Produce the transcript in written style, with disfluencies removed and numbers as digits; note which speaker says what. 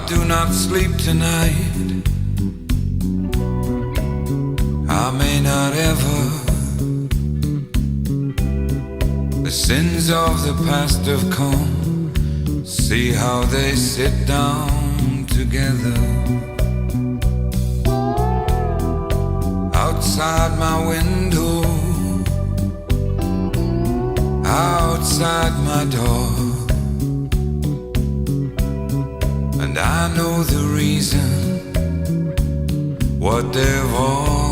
Speaker 1: do not sleep tonight. I may not ever. The sins of the past have come. See how they sit down together. Outside my window, outside my door. And I know the reason, what they've all